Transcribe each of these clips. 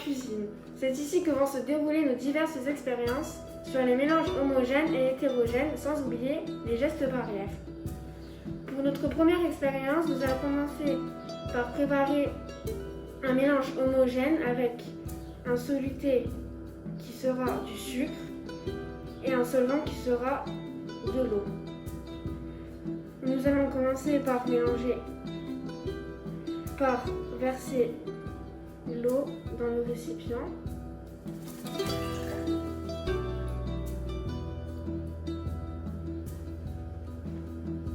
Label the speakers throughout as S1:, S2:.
S1: cuisine. C'est ici que vont se dérouler nos diverses expériences sur les mélanges homogènes et hétérogènes, sans oublier les gestes barrières. Pour notre première expérience, nous allons commencer par préparer un mélange homogène avec un soluté qui sera du sucre et un solvant qui sera de l'eau. Nous allons commencer par verser l'eau dans le récipient.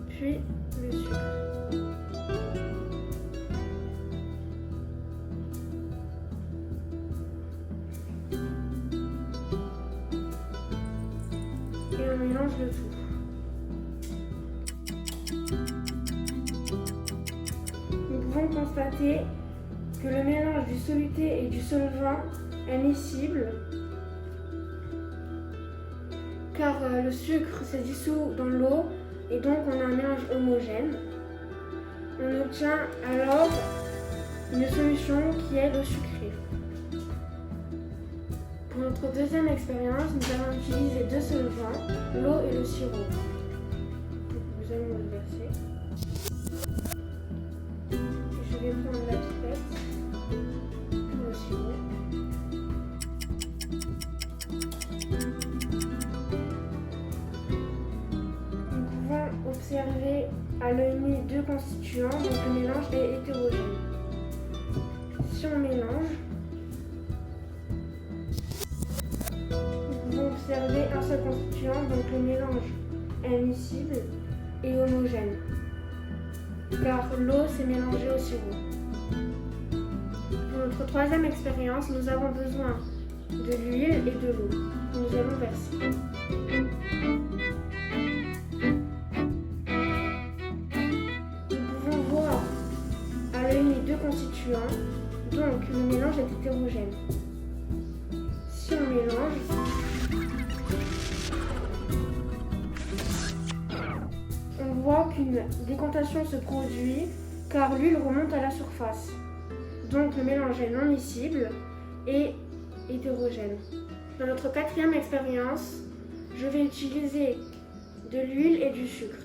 S1: Puis le sucre. Et on mélange le tout. Nous pouvons constater que le mélange du soluté et du solvant est miscible car le sucre s'est dissous dans l'eau et donc on a un mélange homogène. On obtient alors une solution qui est l'eau sucrée. Pour notre deuxième expérience, nous allons utiliser deux solvants, l'eau et le sirop. Nous allons le verser. Je vais prendre la pipette pour le sirop. Nous pouvons observer à l'œil nu deux constituants, donc le mélange est hétérogène. Si on mélange, nous pouvons observer un seul constituant, donc le mélange est miscible et homogène, car l'eau s'est mélangée au sirop. Pour notre troisième expérience, nous avons besoin de l'huile et de l'eau que nous allons verser. Nous pouvons voir à l'œil nu deux constituants, donc le mélange est hétérogène. Si on mélange, on voit qu'une décantation se produit car l'huile remonte à la surface. Donc le mélange est non miscible et hétérogène. Dans notre quatrième expérience, je vais utiliser de l'huile et du sucre.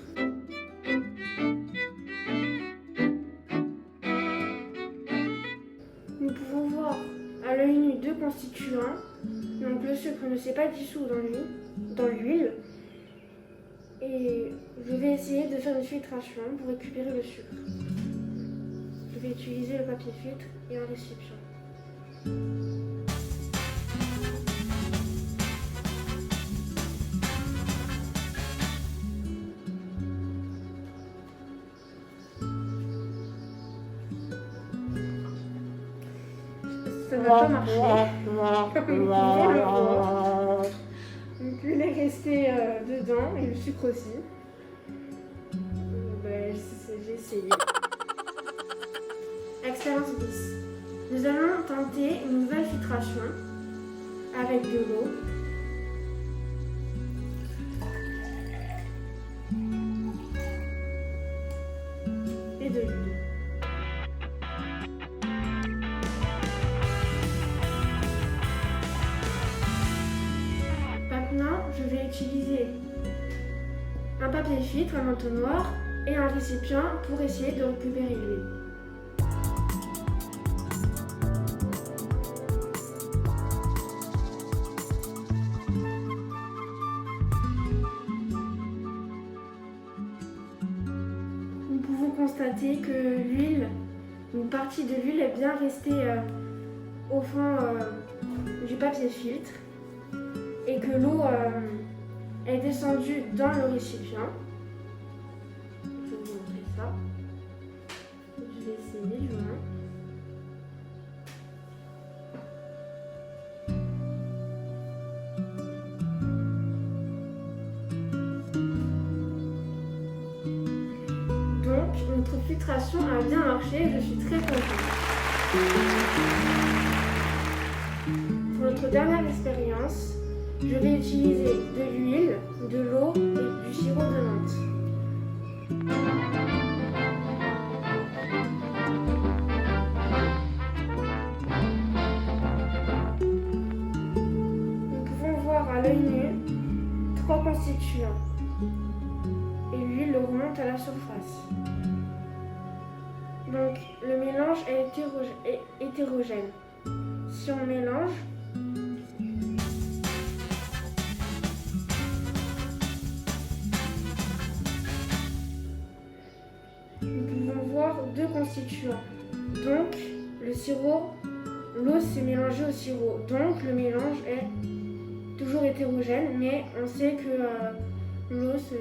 S1: Nous pouvons voir à l'œil nu deux constituants. Donc le sucre ne s'est pas dissous dans l'huile. Et je vais essayer de faire une filtration pour récupérer le sucre. Je vais utiliser le papier filtre et un récipient. Ça ne va pas marcher. Comme vous pouvez le voir. Donc l'huile est restée dedans et le sucre aussi. J'ai essayé. Expérience 10. Nous allons tenter une nouvelle filtration avec de l'eau. Et de l'huile. Maintenant, je vais utiliser un papier filtre, un entonnoir et un récipient pour essayer de récupérer l'huile. Nous pouvons constater que une partie de l'huile est bien restée au fond du papier filtre et que l'eau est descendue dans le récipient. Je vais vous montrer ça. Je vais essayer du moins. Donc notre filtration a bien marché, je suis très contente. Pour notre dernière expérience, je vais utiliser de l'huile, de l'eau et du sirop de menthe. à l'œil nu 3 constituants et l'huile remonte à la surface. Donc le mélange est hétérogène. Si on mélange, nous pouvons voir 2 constituants. Donc le sirop, l'eau s'est mélangée au sirop. Donc le mélange est toujours hétérogène, mais on sait que l'eau se